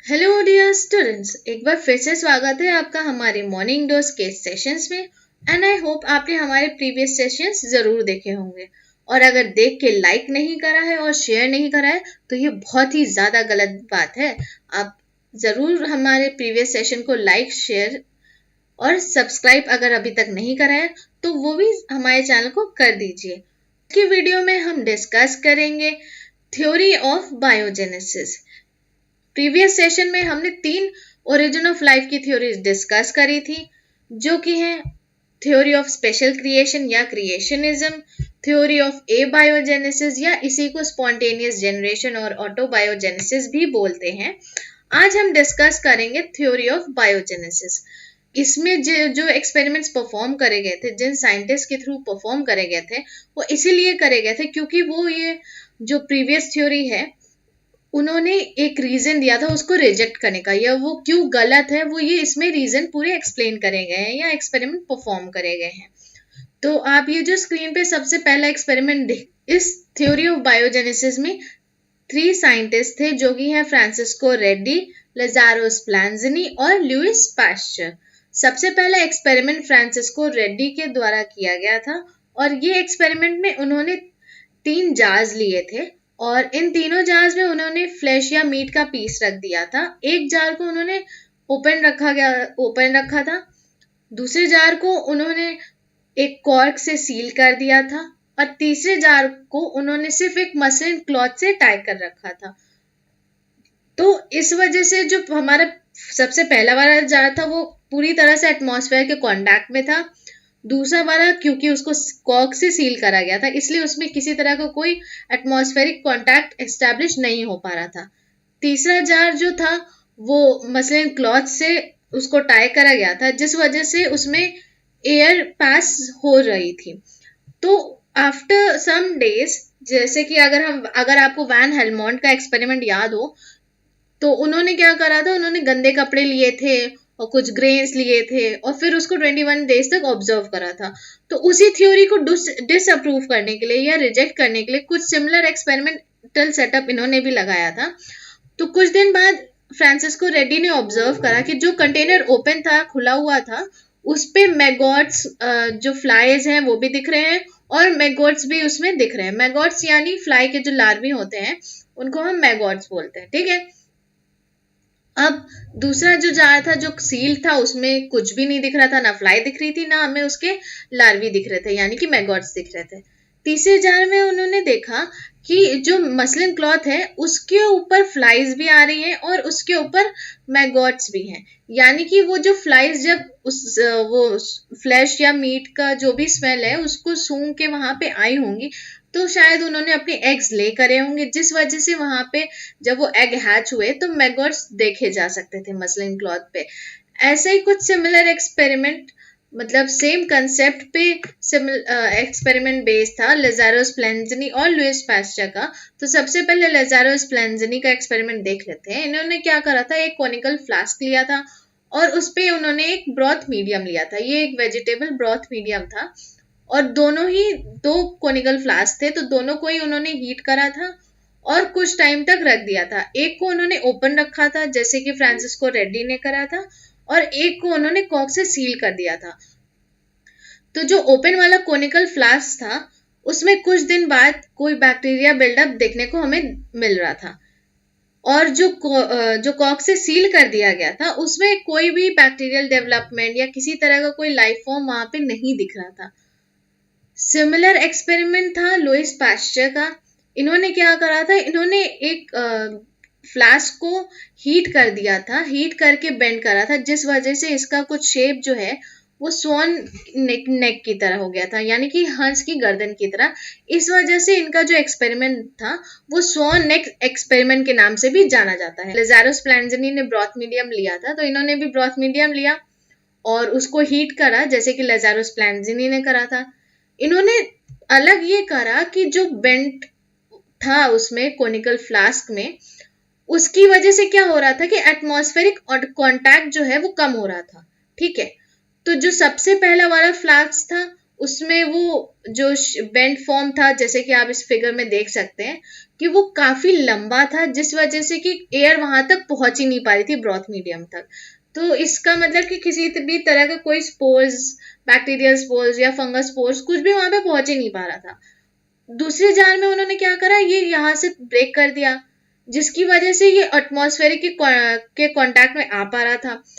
Hello dear students, एक बार फिर से स्वागत है आपका हमारे मॉर्निंग डोज के सेशंस में। एंड आई होप आपने हमारे प्रीवियस सेशंस जरूर देखे होंगे। और अगर देख के लाइक नहीं करा है और शेयर नहीं करा है तो ये बहुत ही ज़्यादा गलत बात है। आप ज़रूर हमारे प्रीवियस सेशन को लाइक, शेयर और सब्सक्राइब अगर अभी तक नहीं करा है तो वो भी हमारे चैनल को कर दीजिए। आज की वीडियो में हम डिस्कस करेंगे theory of biogenesis. Previous session में हमने 3 ओरिजिन ऑफ लाइफ की थ्योरीज डिस्कस करी थी, जो कि है थ्योरी ऑफ स्पेशल क्रिएशन या क्रिएशनिज्म, थ्योरी ऑफ एबायोजेनेसिस या इसी को स्पॉन्टेनियस जनरेशन और ऑटोबायोजेनेसिस भी बोलते हैं। आज हम डिस्कस करेंगे थ्योरी ऑफ बायोजेनेसिस। इसमें जो एक्सपेरिमेंट्स परफॉर्म करे गए थे, जिन साइंटिस्ट के थ्रू परफॉर्म करे गए थे, वो इसीलिए करे गए थे क्योंकि वो ये जो प्रीवियस थ्योरी है उन्होंने एक रीजन दिया था उसको रिजेक्ट करने का, या वो क्यों गलत है वो ये इसमें रीजन पूरे एक्सप्लेन करे गए हैं या एक्सपेरिमेंट परफॉर्म करे गए हैं। तो आप ये जो स्क्रीन पे सबसे पहला एक्सपेरिमेंट देख, इस थ्योरी ऑफ बायोजेनेसिस में 3 साइंटिस्ट थे जो कि हैं फ्रांसिस्को रेड्डी, लजारो स्प्लांजिनी और लुइस पास्चर। सबसे पहला एक्सपेरिमेंट फ्रांसिस्को रेड्डी के द्वारा किया गया था और ये एक्सपेरिमेंट में उन्होंने 3 जार्स लिए थे और इन तीनों जार्स में उन्होंने फ्लैश या मीट का पीस रख दिया था। एक जार को उन्होंने ओपन रखा था, दूसरे जार को उन्होंने एक कॉर्क से सील कर दिया था और तीसरे जार को उन्होंने सिर्फ एक मसलिन क्लॉथ से टाई कर रखा था। तो इस वजह से जो हमारा सबसे पहला वाला जार था वो पूरी तरह से एटमॉस्फेयर के कांटेक्ट में था। दूसरा वाला क्योंकि उसको कॉर्क से सील करा गया था इसलिए उसमें किसी तरह का कोई एटमॉस्फेरिक कांटेक्ट एस्टैब्लिश नहीं हो पा रहा था। तीसरा जार जो था वो मसलिन क्लॉथ से उसको टाई करा गया था जिस वजह से उसमें एयर पास हो रही थी। तो आफ्टर सम डेज, जैसे कि अगर आपको वैन हेलमोंट का एक्सपेरिमेंट याद हो, तो उन्होंने क्या करा था, उन्होंने गंदे कपड़े लिए थे और कुछ ग्रेन्स लिए थे और फिर उसको 21 डेज तक ऑब्जर्व करा था। तो उसी थ्योरी को डिसअप्रूव करने के लिए या रिजेक्ट करने के लिए कुछ सिमिलर एक्सपेरिमेंटल सेटअप इन्होंने भी लगाया था। तो कुछ दिन बाद फ्रांसिस्को रेड्डी ने ऑब्जर्व करा कि जो कंटेनर ओपन था, खुला हुआ था, उस पे मैगॉट्स जो फ्लाइज हैं वो भी दिख रहे हैं और मैगॉट्स भी उसमें दिख रहे हैं। मैगॉट्स यानी फ्लाई के जो लार्वी होते हैं उनको हम मैगॉट्स बोलते हैं, ठीक है। अब दूसरा जो जार था जो सील था उसमें कुछ भी नहीं दिख रहा था, ना फ्लाई दिख रही थी ना हमें उसके लार्वी दिख रहे थे यानी कि मैगॉट्स दिख रहे थे। तीसरे जार में उन्होंने देखा कि जो मसलिन क्लॉथ है उसके ऊपर फ्लाइज भी आ रही हैं और उसके ऊपर मैगॉट्स भी हैं, यानी कि वो जो फ्लाइज जब वो फ्लैश या मीट का जो भी स्मेल है उसको सूंघ के वहां पे आई होंगी तो शायद उन्होंने अपने एग्स ले करे होंगे, जिस वजह से वहां पे जब वो एग हैच हुए तो मैगॉट्स देखे जा सकते थे मसलिन क्लॉथ पे। ऐसे ही कुछ सिमिलर एक्सपेरिमेंट, मतलब सेम कंसेप्ट पे एक्सपेरिमेंट बेस्ड था लजारो स्प्लेंजनी और लुइस पास्चर का। तो सबसे पहले लजारो स्प्लेंजनी का एक्सपेरिमेंट देख लेते हैं। इन्होंने क्या करा था, एक कॉनिकल फ्लास्क लिया था और उस पे उन्होंने एक ब्रॉथ मीडियम लिया था। ये एक वेजिटेबल ब्रॉथ मीडियम था और दोनों ही 2 कॉनिकल फ्लास्क थे, तो दोनों को ही उन्होंने हीट करा था और कुछ टाइम तक रख दिया था। एक को उन्होंने ओपन रखा था जैसे कि फ्रांसिस्को रेड्डी ने करा था और एक को उन्होंने कॉर्क से सील कर दिया था। तो जो ओपन वाला कोनिकल फ्लास्क था उसमें कुछ दिन बाद कोई बैक्टीरिया बिल्डअप देखने को हमें मिल रहा था और जो कॉर्क से सील कर दिया गया था उसमें कोई भी बैक्टीरियल डेवलपमेंट या किसी तरह का कोई लाइफ फॉर्म वहां पे नहीं दिख रहा था। सिमिलर एक्सपेरिमेंट था लुइस पास्चर का। इन्होंने क्या करा था, इन्होंने एक फ्लास्क को हीट कर दिया था, हीट करके बेंड करा था जिस वजह से इसका कुछ शेप जो है वो स्वॉन नेक की तरह हो गया था, यानी कि हंस की गर्दन की तरह। इस वजह से इनका जो एक्सपेरिमेंट था वो स्वॉन नेक एक्सपेरिमेंट के नाम से भी जाना जाता है। लजारो स्प्लेंजनी ने ब्रॉथ मीडियम लिया था तो इन्होंने भी ब्रॉथ मीडियम लिया और उसको हीट करा जैसे कि लजारो स्प्लेंजनी ने करा था। इन्होंने अलग ये करा कि जो बेंट था उसमें कोनिकल फ्लास्क में, उसकी वजह से क्या हो रहा था कि एटमॉस्फेरिक कांटेक्ट जो है वो कम हो रहा था, ठीक है। तो जो सबसे पहला वाला फ्लास्क था उसमें वो जो बेंट फॉर्म था, जैसे कि आप इस फिगर में देख सकते हैं कि वो काफी लंबा था, जिस वजह से कि एयर वहां तक पहुंच ही नहीं पा रही थी ब्रॉथ मीडियम तक। तो इसका मतलब कि किसी भी तरह का कोई स्पोर्स, बैक्टीरियल स्पोर्स या फंगस स्पोर्स कुछ भी वहां पे पहुंच ही नहीं पा रहा था। दूसरी जार में उन्होंने क्या करा, ये यहाँ से ब्रेक कर दिया, जिसकी वजह से ये एटमॉस्फेरिक के कांटेक्ट में आ पा रहा था।